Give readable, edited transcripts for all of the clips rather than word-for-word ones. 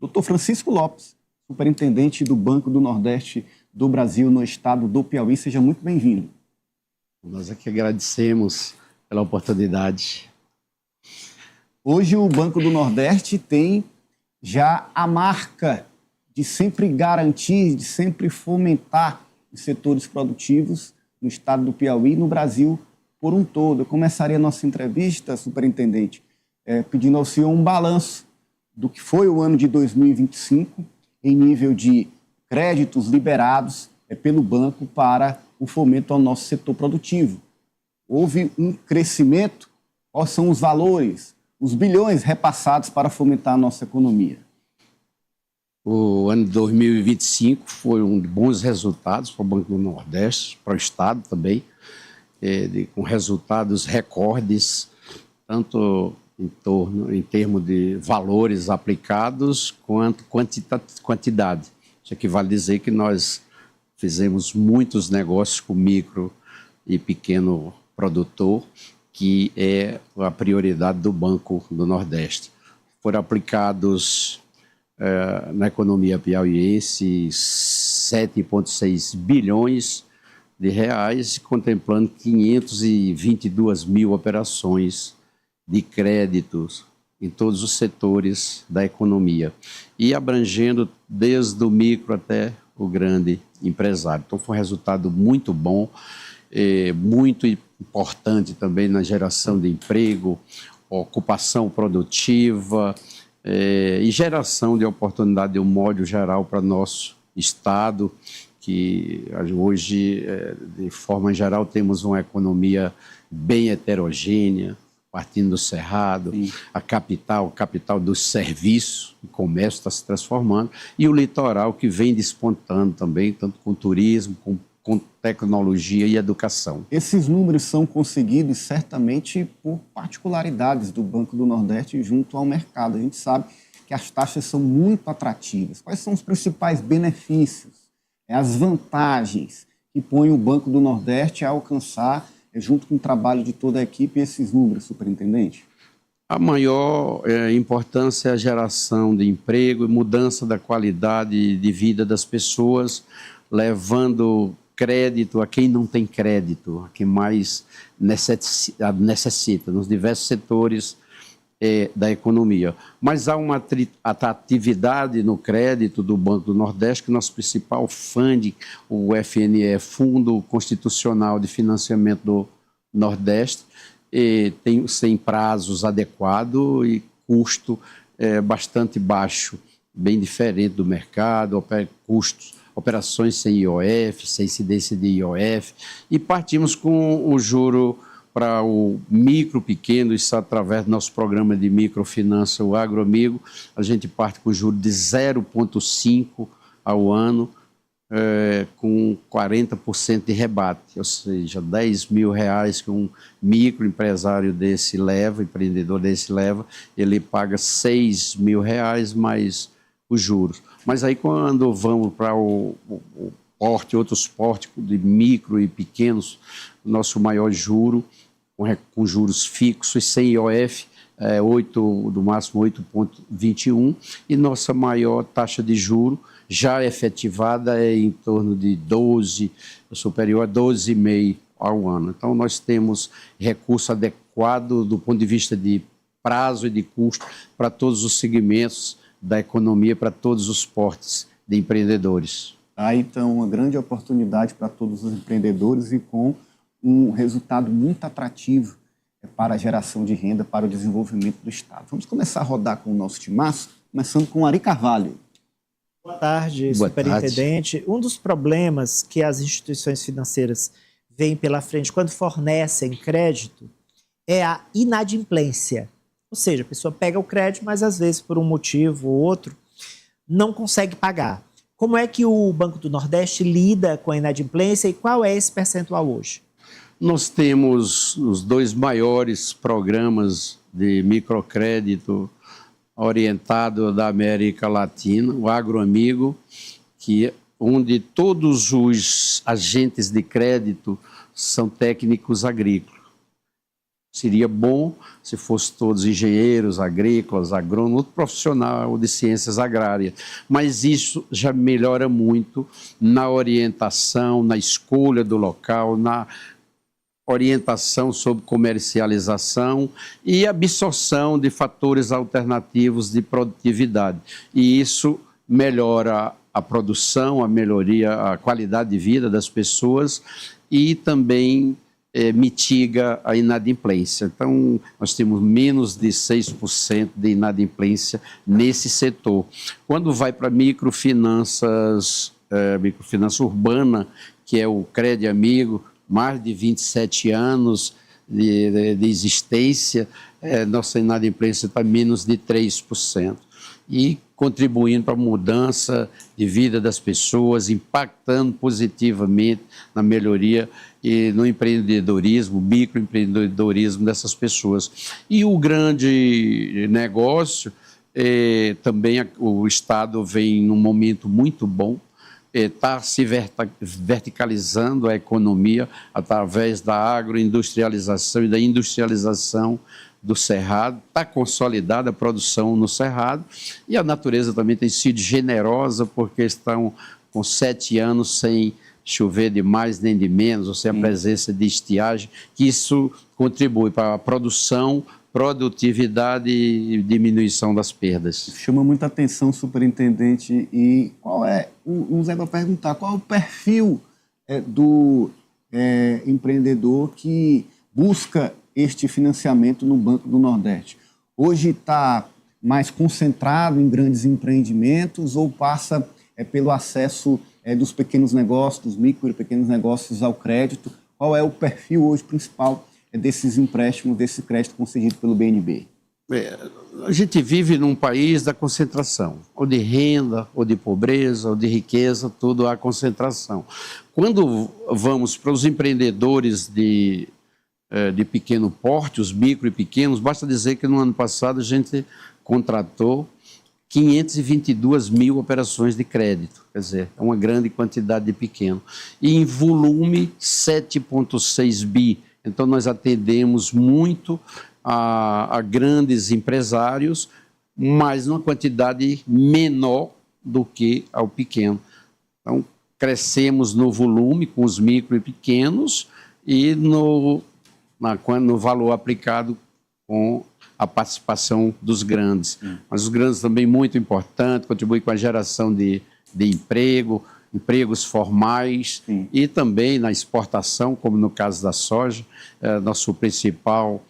Dr. Francisco Lopes, superintendente do Banco do Nordeste do Brasil no estado do Piauí. Seja muito bem-vindo. Nós aqui agradecemos pela oportunidade. Hoje o Banco do Nordeste tem já a marca de sempre garantir, de sempre fomentar os setores produtivos no estado do Piauí e no Brasil por um todo. Eu começaria a nossa entrevista, superintendente, pedindo ao senhor um balanço do que foi o ano de 2025 em nível de créditos liberados pelo banco para o fomento ao nosso setor produtivo. Houve um crescimento? Quais são os valores, os bilhões repassados para fomentar a nossa economia? O ano de 2025 foi um de bons resultados para o Banco do Nordeste, para o Estado também, com resultados recordes, tanto em termos de valores aplicados, quanto quantidade. Isso aqui vale dizer que nós fizemos muitos negócios com micro e pequeno produtor, que é a prioridade do Banco do Nordeste. Foram aplicados na economia piauiense 7,6 bilhões de reais, contemplando 522 mil operações de créditos em todos os setores da economia e abrangendo desde o micro até o grande empresário. Então foi um resultado muito bom, muito importante também na geração de emprego, ocupação produtiva e geração de oportunidade de um modo geral para nosso estado, que hoje, de forma geral, temos uma economia bem heterogênea, partindo do Cerrado, a capital dos serviços, o comércio está se transformando, e o litoral que vem despontando também, tanto com turismo, com tecnologia e educação. Esses números são conseguidos certamente por particularidades do Banco do Nordeste junto ao mercado. A gente sabe que as taxas são muito atrativas. Quais são os principais benefícios, as vantagens que põem o Banco do Nordeste a alcançar, junto com o trabalho de toda a equipe, esses números, superintendente? A maior importância é a geração de emprego e mudança da qualidade de vida das pessoas, levando crédito a quem não tem crédito, a quem mais necessita, nos diversos setores da economia. Mas há uma atratividade no crédito do Banco do Nordeste, que nosso principal fundo, o FNE, Fundo Constitucional de Financiamento do Nordeste, tem prazos adequados e custo bastante baixo, bem diferente do mercado, custos, operações sem IOF, sem incidência de IOF, e partimos com o juro para o micro, pequeno, isso através do nosso programa de microfinança, o Agroamigo. A gente parte com juro de 0,5 ao ano, com 40% de rebate, ou seja, R$10 mil que um microempresário desse leva, empreendedor desse leva, ele paga R$6 mil mais os juros. Mas aí quando vamos para o porte, outros portes de micro e pequenos, o nosso maior juro, com juros fixos, sem IOF, do máximo 8,21, e nossa maior taxa de juro já efetivada é em torno de 12, superior a 12,5 ao ano. Então nós temos recurso adequado do ponto de vista de prazo e de custo para todos os segmentos da economia, para todos os portes de empreendedores. Há então uma grande oportunidade para todos os empreendedores e com um resultado muito atrativo para a geração de renda, para o desenvolvimento do Estado. Vamos começar a rodar com o nosso timaço, começando com Ari Carvalho. Boa tarde, superintendente. Um dos problemas que as instituições financeiras veem pela frente quando fornecem crédito é a inadimplência. Ou seja, a pessoa pega o crédito, mas às vezes por um motivo ou outro não consegue pagar. Como é que o Banco do Nordeste lida com a inadimplência e qual é esse percentual hoje? Nós temos os dois maiores programas de microcrédito orientado da América Latina, o Agroamigo, onde todos os agentes de crédito são técnicos agrícolas. Seria bom se fossem todos engenheiros, agrícolas, agrônomos, outro profissional de ciências agrárias. Mas isso já melhora muito na orientação, na escolha do local, na orientação sobre comercialização e absorção de fatores alternativos de produtividade. E isso melhora a produção, a qualidade de vida das pessoas e também mitiga a inadimplência. Então, nós temos menos de 6% de inadimplência nesse setor. Quando vai para microfinança urbana, que é o Crédito Amigo, mais de 27 anos de existência, nossa inadimplência está menos de 3%. E contribuindo para a mudança de vida das pessoas, impactando positivamente na melhoria e no empreendedorismo, microempreendedorismo dessas pessoas. E o grande negócio, também o Estado vem num momento muito bom, está se verticalizando a economia através da agroindustrialização e da industrialização do Cerrado, está consolidada a produção no Cerrado e a natureza também tem sido generosa porque estão com 7 anos sem chover de mais nem de menos, ou seja, a presença de estiagem, que isso contribui para a produção, produtividade e diminuição das perdas. Chama muita atenção, superintendente, e qual é, o Zé vai perguntar, qual é o perfil do empreendedor que busca este financiamento no Banco do Nordeste? Hoje está mais concentrado em grandes empreendimentos ou passa pelo acesso dos pequenos negócios, dos micro e pequenos negócios ao crédito? Qual é o perfil hoje principal desses empréstimos, desse crédito concedido pelo BNB? A gente vive num país da concentração, ou de renda, ou de pobreza, ou de riqueza, tudo há concentração. Quando vamos para os empreendedores de pequeno porte, os micro e pequenos, basta dizer que no ano passado a gente contratou 522 mil operações de crédito, quer dizer, é uma grande quantidade de pequeno. E em volume, 7,6 bi. Então, nós atendemos muito a grandes empresários, mas numa quantidade menor do que ao pequeno. Então, crescemos no volume com os micro e pequenos e no valor aplicado com a participação dos grandes. Mas os grandes também muito importante, contribuem com a geração de emprego, empregos formais. Sim. E também na exportação, como no caso da soja, nosso principal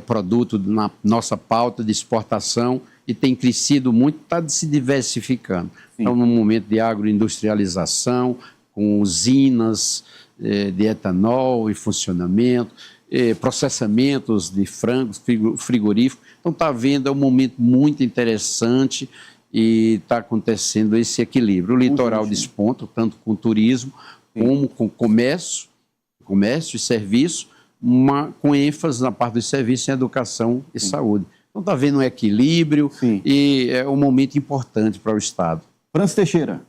produto na nossa pauta de exportação e tem crescido muito, está se diversificando. Sim. Então, num momento de agroindustrialização, com usinas de etanol em funcionamento, processamentos de frangos, frigoríficos. Então, está havendo um momento muito interessante e está acontecendo esse equilíbrio. O litoral desponta, tanto com turismo, como com comércio e serviço, com ênfase na parte dos serviços em educação e saúde. Então, está havendo um equilíbrio e é um momento importante para o Estado. Francis Teixeira.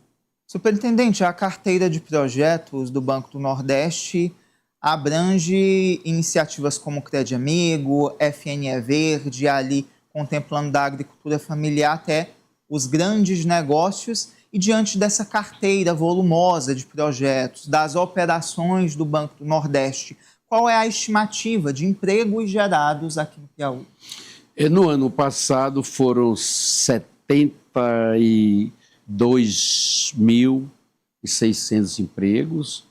Superintendente, a carteira de projetos do Banco do Nordeste abrange iniciativas como o Crédito Amigo, FNE Verde, ali contemplando da agricultura familiar até os grandes negócios. E diante dessa carteira volumosa de projetos, das operações do Banco do Nordeste, qual é a estimativa de empregos gerados aqui no Piauí? No ano passado foram 72.600 empregos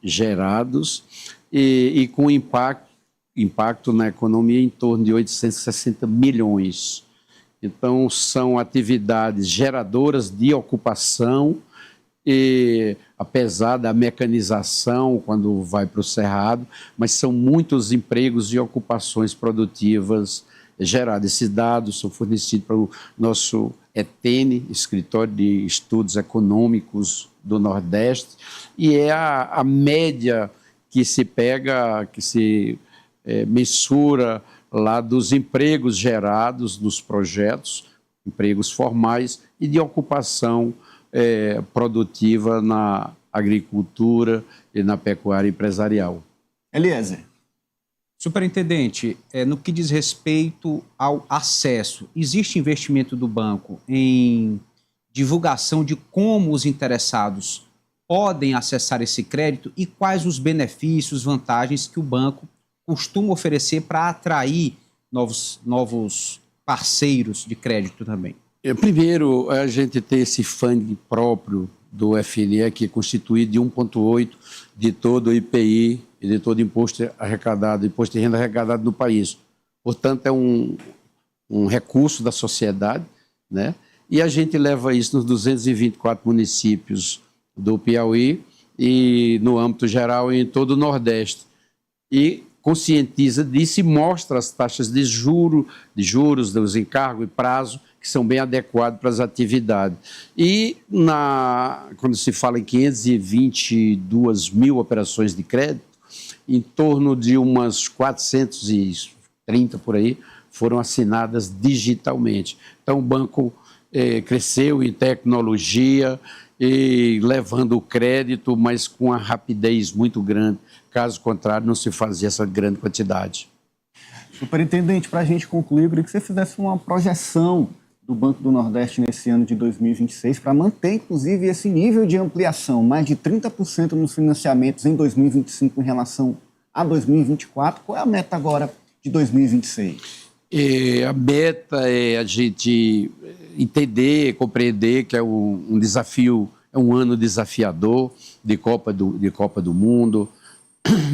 gerados e com impacto na economia em torno de 860 milhões. Então, são atividades geradoras de ocupação e, apesar da mecanização quando vai para o Cerrado, mas são muitos empregos e ocupações produtivas geradas. Esses dados são fornecidos para o nosso ETENE, Escritório de Estudos Econômicos do Nordeste, e é a média que se pega, que se mensura lá dos empregos gerados nos projetos, empregos formais e de ocupação produtiva na agricultura e na pecuária empresarial. Eliezer. Superintendente, no que diz respeito ao acesso, existe investimento do banco em divulgação de como os interessados podem acessar esse crédito e quais os benefícios, vantagens que o banco costuma oferecer para atrair novos parceiros de crédito também? Primeiro, a gente tem esse fundo próprio do FNE, que é constituído de 1,8% de todo o IPI e de todo imposto arrecadado, imposto de renda arrecadado no país. Portanto, é um recurso da sociedade, né? E a gente leva isso nos 224 municípios do Piauí e, no âmbito geral, em todo o Nordeste. E conscientiza disso e mostra as taxas de juros, dos encargos e prazo, que são bem adequados para as atividades. E quando se fala em 522 mil operações de crédito, em torno de umas 430 por aí foram assinadas digitalmente. Então o banco cresceu em tecnologia e levando o crédito, mas com uma rapidez muito grande. Caso contrário, não se fazia essa grande quantidade. Superintendente, para a gente concluir, eu queria que você fizesse uma projeção do Banco do Nordeste nesse ano de 2026 para manter, inclusive, esse nível de ampliação, mais de 30% nos financiamentos em 2025 em relação a 2024. Qual é a meta agora de 2026? A meta é a gente entender, compreender que é um desafio, é um ano desafiador de Copa do Mundo,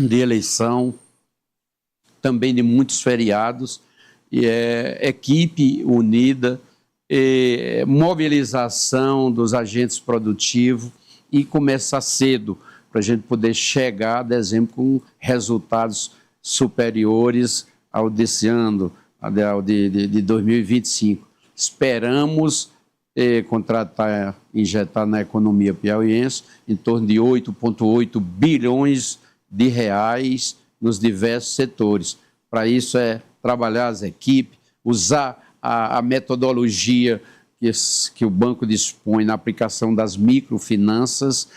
de eleição, também de muitos feriados, e equipe unida, mobilização dos agentes produtivos e começar cedo para a gente poder chegar a dezembro com resultados superiores ao desse ano, ao de 2025. Esperamos injetar na economia piauiense em torno de 8,8 bilhões de reais nos diversos setores. Para isso trabalhar as equipes, usar a metodologia que o banco dispõe na aplicação das microfinanças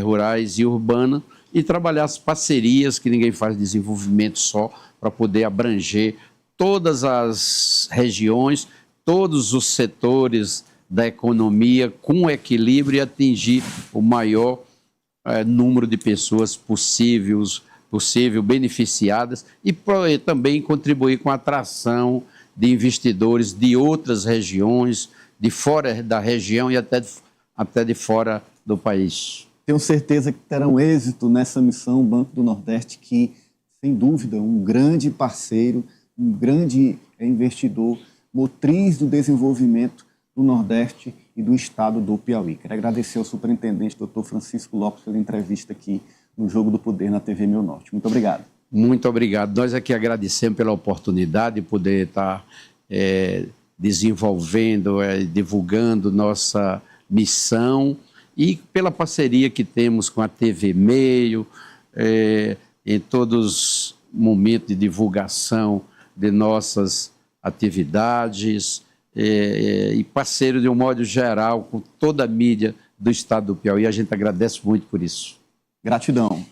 rurais e urbanas e trabalhar as parcerias, que ninguém faz desenvolvimento só, para poder abranger todas as regiões, todos os setores da economia com equilíbrio e atingir o maior número de pessoas possível beneficiadas e também contribuir com a atração de investidores de outras regiões, de fora da região e até de fora do país. Tenho certeza que terão êxito nessa missão, o Banco do Nordeste, que, sem dúvida, um grande parceiro, um grande investidor, motriz do desenvolvimento do Nordeste e do estado do Piauí. Quero agradecer ao superintendente, doutor Francisco Lopes, pela entrevista aqui no Jogo do Poder na TV Meu Norte. Muito obrigado. Muito obrigado. Nós aqui agradecemos pela oportunidade de poder estar desenvolvendo, divulgando nossa missão e pela parceria que temos com a TV Meio, em todos os momentos de divulgação de nossas atividades e parceiro de um modo geral com toda a mídia do estado do Piauí. A gente agradece muito por isso. Gratidão.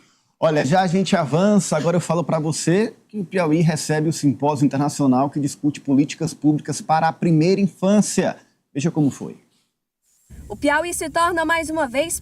Olha, já a gente avança, agora eu falo para você que o Piauí recebe o Simpósio Internacional que discute políticas públicas para a primeira infância. Veja como foi. O Piauí se torna mais uma vez